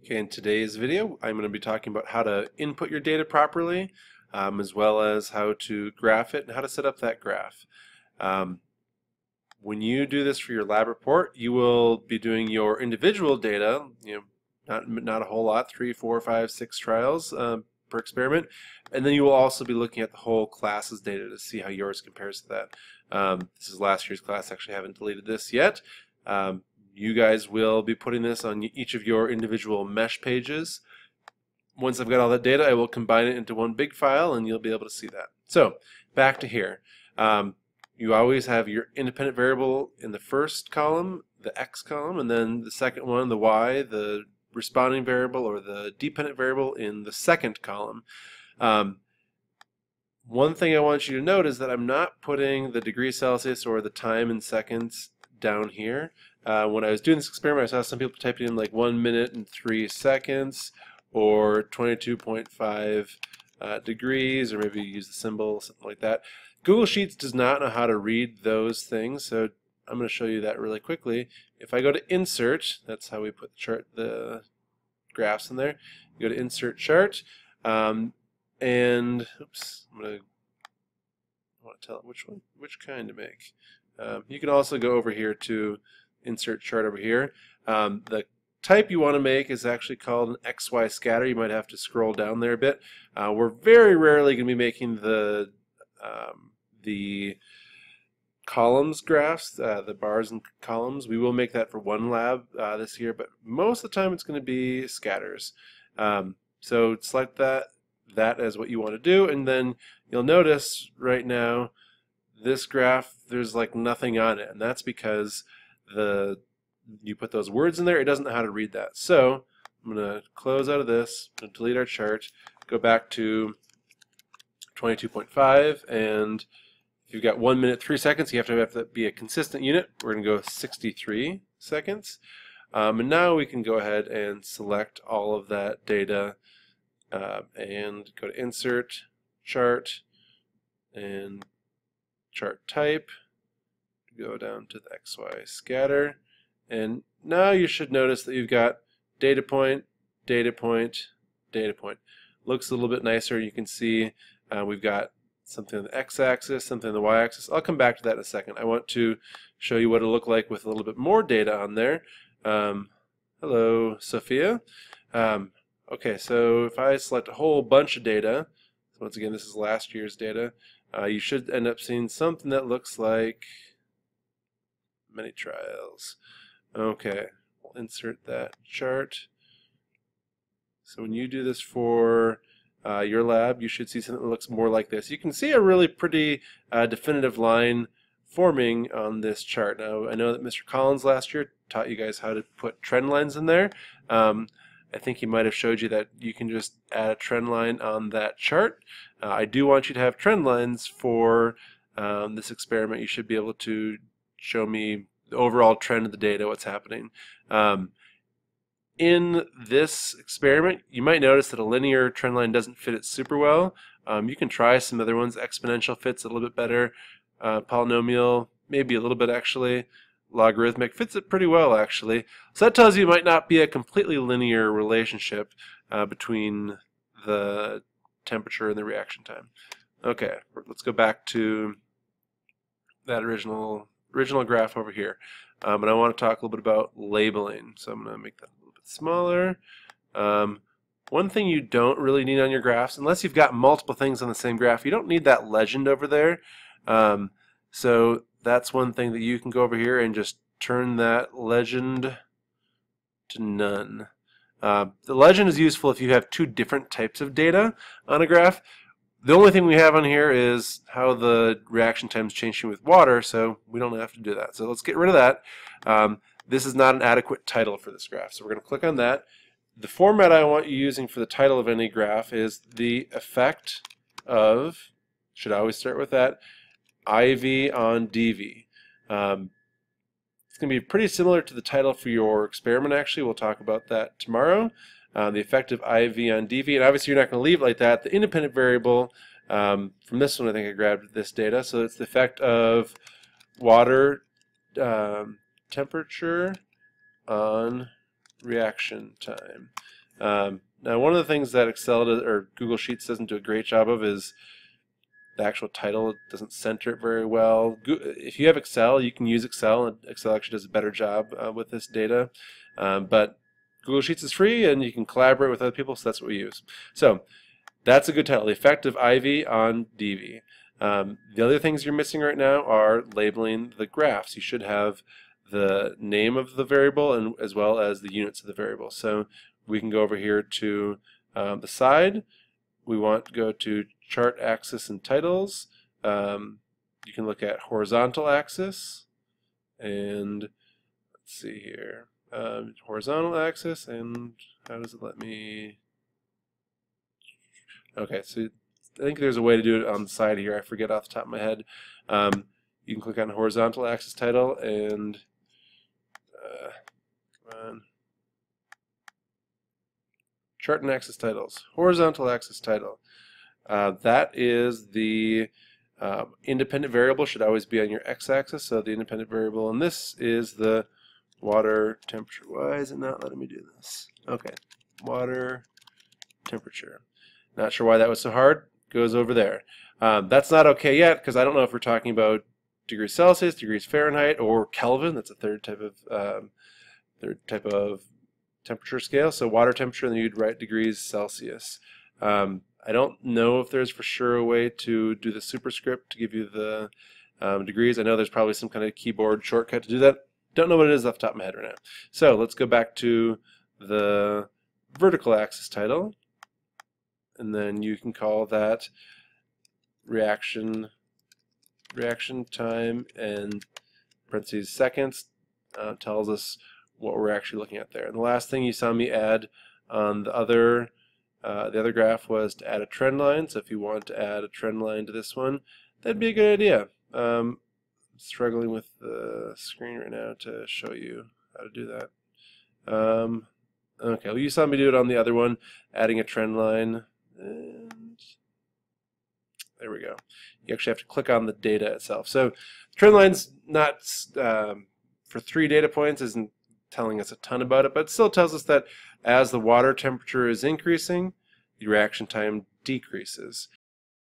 Okay, in today's video, I'm going to be talking about how to input your data properly, as well as how to graph it and how to set up that graph. Um, when you do this for your lab report, you will be doing your individual data, not a whole lot, 3, 4, 5, 6 trials per experiment, and then you will also be looking at the whole class's data to see how yours compares to that. This is last year's class. Actually, I haven't deleted this yet. You guys will be putting this on each of your individual mesh pages. Once I've got all that data, I will combine it into one big file and you'll be able to see that. So back to here. You always have your independent variable in the first column, the X column, and then the second one, the Y, the responding variable or the dependent variable in the second column. One thing I want you to note is that I'm not putting the degrees Celsius or the time in seconds down here. When I was doing this experiment, I saw some people typing in like 1 minute and 3 seconds or 22.5 degrees, or maybe use the symbol, something like that. Google Sheets does not know how to read those things, so I'm going to show you that really quickly. If I go to Insert, that's how we put the graphs in there. You go to Insert Chart, and oops, I want to tell it which kind to make. You can also go over here to Insert Chart over here. The type you want to make is actually called an XY scatter. You might have to scroll down there a bit. We're very rarely going to be making the columns graphs, the bars and columns. We will make that for one lab this year, but most of the time it's going to be scatters. So select that as what you want to do, and then you'll notice right now this graph, there's like nothing on it, and that's because you put those words in there, it doesn't know how to read that. So I'm going to close out of this, I'm going to delete our chart, go back to 22.5, and if you've got 1 minute 3 seconds, you have to be a consistent unit. We're going to go 63 seconds. And now we can go ahead and select all of that data and go to Insert, Chart, and Chart Type. Go down to the XY scatter. And now you should notice that you've got data point, data point, data point. Looks a little bit nicer. You can see we've got something on the x-axis, something on the y-axis. I'll come back to that in a second. I want to show you what it'll look like with a little bit more data on there. Hello, Sophia. Okay, so if I select a whole bunch of data, once again, this is last year's data, you should end up seeing something that looks like many trials. Okay, we'll insert that chart. So when you do this for your lab, you should see something that looks more like this. You can see a really pretty definitive line forming on this chart. Now, I know that Mr. Collins last year taught you guys how to put trend lines in there. I think he might have showed you that you can just add a trend line on that chart. I do want you to have trend lines for this experiment. You should be able to show me the overall trend of the data, what's happening. In this experiment, you might notice that a linear trend line doesn't fit it super well. You can try some other ones. Exponential fits a little bit better. Polynomial, maybe a little bit actually. Logarithmic fits it pretty well actually. So that tells you it might not be a completely linear relationship between the temperature and the reaction time. Okay, let's go back to that original graph over here. And I want to talk a little bit about labeling. So I'm going to make that a little bit smaller. One thing you don't really need on your graphs, unless you've got multiple things on the same graph, you don't need that legend over there. So that's one thing that you can go over here and just turn that legend to none. The legend is useful if you have two different types of data on a graph. The only thing we have on here is how the reaction time is changing with water, so we don't have to do that. So let's get rid of that. This is not an adequate title for this graph, so we're going to click on that. The format I want you using for the title of any graph is the effect of, should always start with that, IV on DV. It's going to be pretty similar to the title for your experiment actually. We'll talk about that tomorrow. The effect of IV on DV, and obviously you're not going to leave it like that. The independent variable, from this one I think I grabbed this data, so it's the effect of water temperature on reaction time. Now, one of the things that Excel does, or Google Sheets doesn't do a great job of is the actual title. It doesn't center it very well. If you have Excel, you can use Excel, and Excel actually does a better job with this data. But Google Sheets is free, and you can collaborate with other people, so that's what we use. So that's a good title, the effect of IV on DV. The other things you're missing right now are labeling the graphs. You should have the name of the variable and as well as the units of the variable. So we can go over here to the side. We want to go to chart axis and titles. You can look at horizontal axis, and let's see here, horizontal axis, and how does it let me? Okay, so I think there's a way to do it on the side here. I forget off the top of my head. You can click on horizontal axis title and come on. Chart and axis titles. Horizontal axis title. That is the independent variable, should always be on your x-axis, so the independent variable, and this is the water temperature. Why is it not letting me do this? Okay, water temperature. Not sure why that was so hard. Goes over there. That's not okay yet, because I don't know if we're talking about degrees Celsius, degrees Fahrenheit, or Kelvin. That's a third type of temperature scale. So water temperature, and then you'd write degrees Celsius. I don't know if there's for sure a way to do the superscript to give you the degrees. I know there's probably some kind of keyboard shortcut to do that. Don't know what it is off the top of my head right now. So let's go back to the vertical axis title, and then you can call that reaction time, and parentheses seconds tells us what we're actually looking at there. And the last thing you saw me add on the other graph was to add a trend line. So if you want to add a trend line to this one, that'd be a good idea. I'm struggling with the screen right now to show you how to do that. Okay, well, you saw me do it on the other one, adding a trend line. And there we go. You actually have to click on the data itself. So trend line's not, for 3 data points, isn't telling us a ton about it, but it still tells us that as the water temperature is increasing, the reaction time decreases.